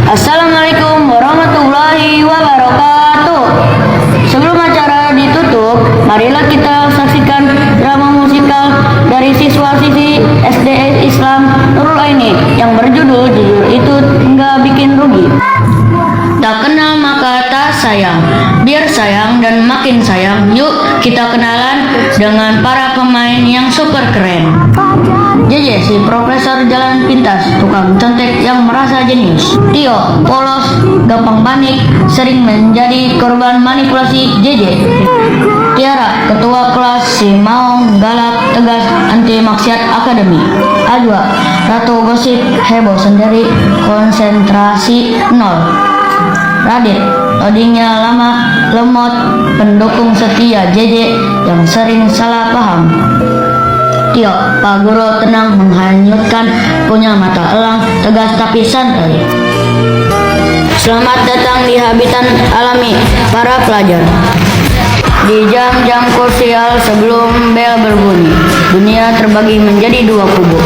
Assalamualaikum warahmatullahi wabarakatuh. Sebelum acara ditutup, marilah kita saksikan drama musikal dari siswa-siswi SD Islam Nurul Aini yang berjudul Jujur Itu Nggak Bikin Rugi. Tak kenal maka tak sayang, biar sayang dan makin sayang. Yuk kita kenalan dengan para pemain yang super keren. JJ si profesor jalan pintas, tukang contek yang merasa jenius. Tio polos, gampang panik, sering menjadi korban manipulasi JJ. Tiara ketua kelas si maung, galak, tegas, anti maksiat akademi. Ajwa ratu gosip, heboh sendiri, konsentrasi nol. Radit tadinya lama, lemot, pendukung setia JJ yang sering salah paham. Tio, Pak Guru tenang menghanyutkan, punya mata elang, tegas tapi santai. Selamat datang di habitat alami para pelajar. Di jam-jam krusial sebelum bel berbunyi, dunia terbagi menjadi dua kubu.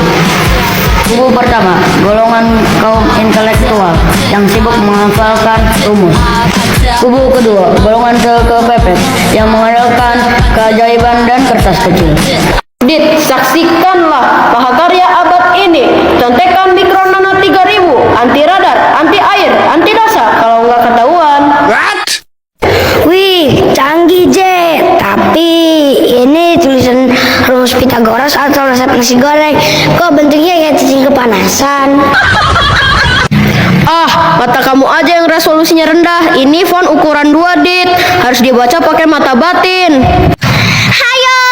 Kubu pertama, golongan kaum intelektual yang sibuk menghafalkan rumus. Kubu kedua, golongan kepepet yang mengandalkan keajaiban dan kertas kecil. Dit, saksikanlah mahakarya abad ini. Contekan mikron nano 3000, anti radar, anti air, anti dosa. Kalau nggak ketahuan. Wih, canggih J. Tapi ini tulisan rumus Pitagoras atau resep nasi goreng. Kok bentuknya kayak cacing kepanasan? Ah, mata kamu aja yang resolusinya rendah. Ini font ukuran 2 dit. Harus dibaca pakai mata batin. Hayo,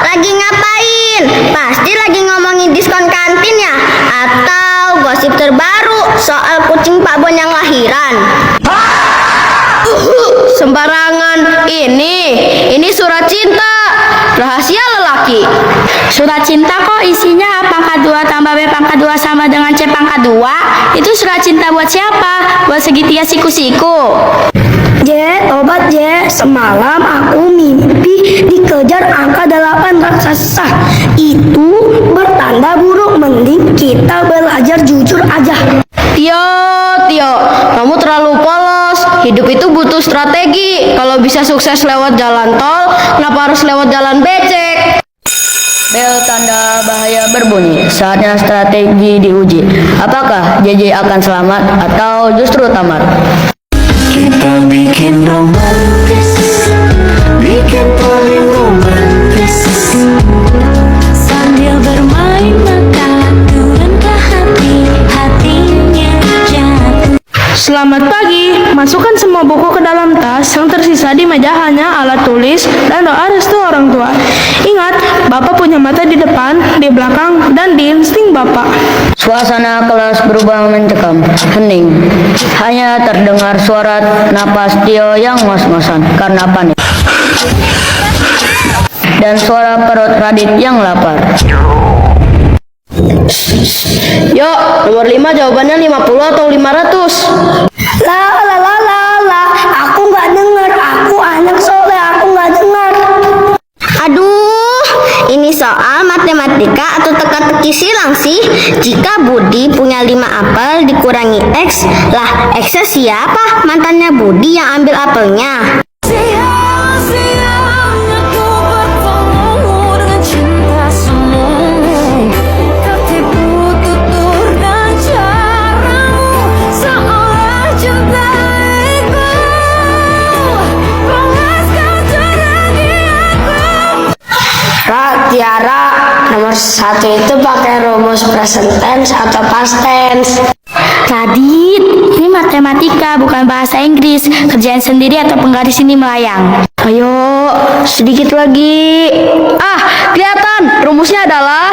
lagi ngapain? Pasti lagi ngomongin diskon kantin ya? Atau gosip terbaru soal kucing Pak Bon yang lahiran? Sembarangan. Ini surat cinta. Rahasia lelaki. Surat cinta kok isinya A pangkat 2 tambah B pangkat 2 sama dengan C pangkat 2? Itu surat cinta buat siapa? Buat segitiga siku-siku? J, obat J. Semalam aku mimpi dikejar angka 8 raksasa. Itu bertanda buruk. Mending kita belajar jujur aja. Tio, kamu terlalu polos. Hidup itu butuh strategi. Kalau bisa sukses lewat jalan tol, kenapa harus lewat jalan becek? Bel tanda bahaya berbunyi, saatnya strategi diuji. Apakah JJ akan selamat atau justru tamat? Kita bikin romantis, bikin paling romantis. Sambil bermain mata turun ke hati, hatinya jatuh. Selamat pagi, masukkan semua buku ke dalam tas. Yang tersisa di meja hanya alat tulis dan doa restu orang tua. Ingat, Bapak punya mata di depan, di belakang, dan di insting Bapak. Suasana kelas berubah mencekam, hening. Hanya terdengar suara napas Tio yang ngos-ngosan karena panik. Dan suara perut Radit yang lapar. Yuk, nomor 5 jawabannya 50 atau 500? La, aku nggak dengar. Aku anak soleh, aku nggak dengar. Aduh, ini soal matematika atau teka-teki silang sih. Jika Budi punya 5 apel dikurangi X, lah X-nya siapa? Mantannya Budi yang ambil apelnya. Siang-siang aku bertemu dengan cinta semu. Tertipu tutur dan caramu, seolah cintaiku. Balas kau cerangi aku. Tiara, nomor 1 itu pakai rumus present tense atau past tense. Radit, ini matematika bukan bahasa Inggris. Kerjaan sendiri atau penggaris ini melayang. Ayo, sedikit lagi. Ah, kelihatan. Rumusnya adalah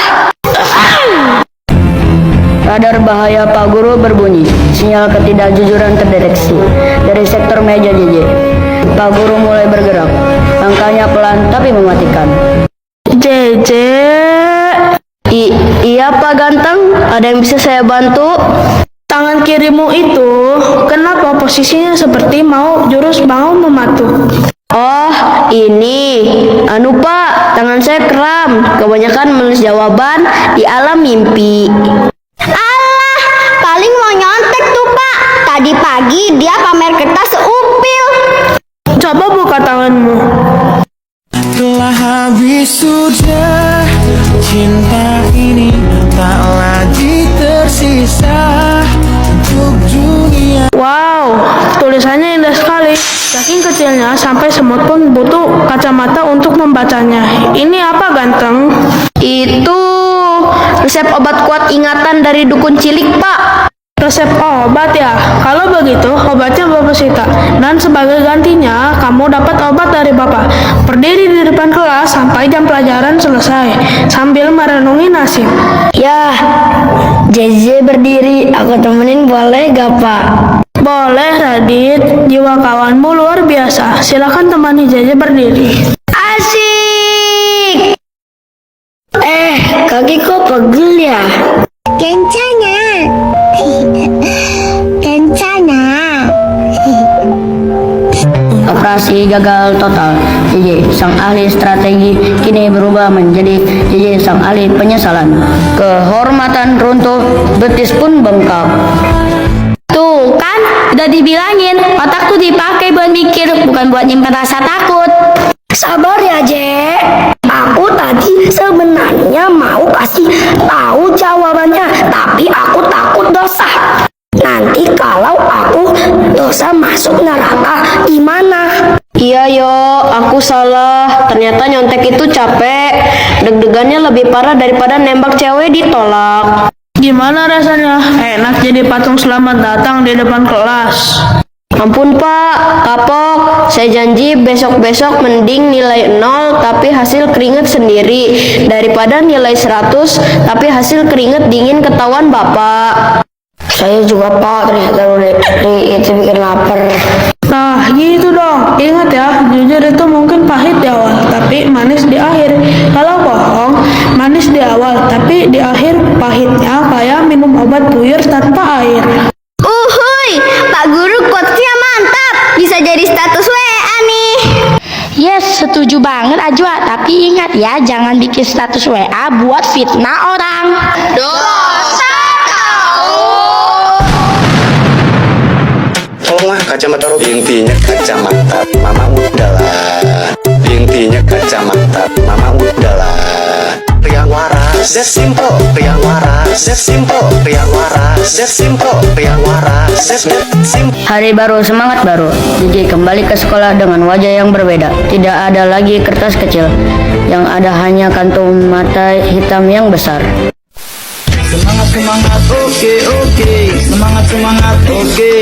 Radar bahaya Pak Guru berbunyi, sinyal ketidakjujuran terdeteksi dari sektor meja JJ. Pak Guru mulai bergerak, langkahnya pelan tapi mematikan. JJ, Iya Pak Ganteng, ada yang bisa saya bantu? tangan kirimu itu kenapa posisinya seperti jurus mau mematuh? Oh, ini. Anu Pak, tangan saya kram. Kebanyakan menulis jawaban di alam mimpi. Alah, paling mau nyontek tuh Pak. Tadi pagi dia pamer kertas seupil. Coba buka tanganmu. Telah habis sudah cinta ini, tak lagi tersisa untuk dunia. Wow, tulisannya indah sekali. Saking kecilnya sampai semut pun butuh kacamata untuk membacanya. Ini apa, ganteng? Itu resep obat kuat ingatan dari dukun cilik, Pak. Resep obat ya? Kalau begitu, obatnya Bapak Sita. Dan sebagai gantinya, kamu dapat obat dari Bapak. Berdiri di depan kelas sampai jam pelajaran selesai, sambil merenungi nasib. Ya, JJ berdiri, aku temenin boleh gak Pak? Boleh, Radit. Jiwa kawanmu luar biasa. Silakan temani JJ berdiri. Asik. Kaki kok pegel ya? Kencana. Kencana. Operasi gagal total. JJ, sang ahli strategi, kini berubah menjadi JJ, sang ahli penyesalan. Kehormatan runtuh, betis pun bengkak. Tuh kan, udah dibilangin, otak tuh dipakai buat mikir, bukan buat nyimpan rasa takut. Sabar ya, Je. Aku tadi sebenarnya mau kasih tahu jawabannya, tapi aku takut dosa. Nanti kalau aku dosa masuk neraka gimana? Iya yo, aku salah. Ternyata nyontek itu capek. Deg-degannya lebih parah daripada nembak cewek ditolak. Gimana rasanya? Enak jadi patung selamat datang di depan kelas. Ampun Pak, kapok. Saya janji besok-besok mending nilai 0 tapi hasil keringet sendiri daripada nilai 100 tapi hasil keringet dingin ketahuan Bapak. Saya juga Pak, ternyata itu bikin lapar. Nah, gitu dong. Ingat ya, jujur itu mungkin pahit di awal, tapi manis di akhir. Kalau bohong, manis di awal, tapi di akhir pahitnya kayak minum obat buyur tanpa air. Uhuy, Pak Guru quotesnya mantap. Bisa jadi status WA nih. Yes, setuju banget Ajwa. Tapi ingat ya, jangan bikin status WA buat fitnah orang. Dosa tahu. Tolonglah kacamata Robi. Intinya kacamata mama udahlah. Intinya kacamata mama udahlah. Yang waras, that simple. Yang waras, that simple. Yang waras, that simple. Yang waras, that simple. Hari baru, semangat baru. JJ kembali ke sekolah dengan wajah yang berbeda. Tidak ada lagi kertas kecil. Yang ada hanya kantung mata hitam yang besar. Semangat semangat oke oke. Semangat semangat oke.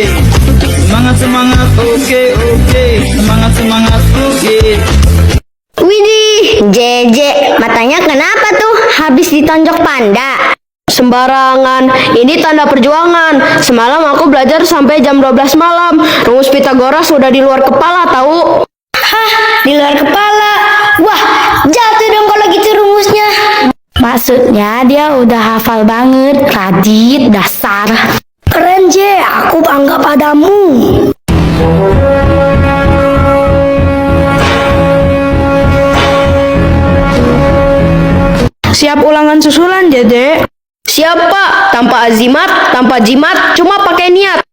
Semangat semangat oke oke. Semangat semangat oke. Widih, JJ, matanya kenapa tuh? Habis ditonjok panda. Sembarangan, ini tanda perjuangan. Semalam aku belajar sampai jam 12 malam. Rumus Pitagoras sudah di luar kepala tahu. Hah, di luar kepala? Wah, jatuh dong kalau gitu rumusnya. Maksudnya dia udah hafal banget. Radit, dasar. Keren, Je, aku bangga padamu. Siap ulangan susulan, JJ? Siapa? Tanpa azimat, tanpa jimat, cuma pakai niat.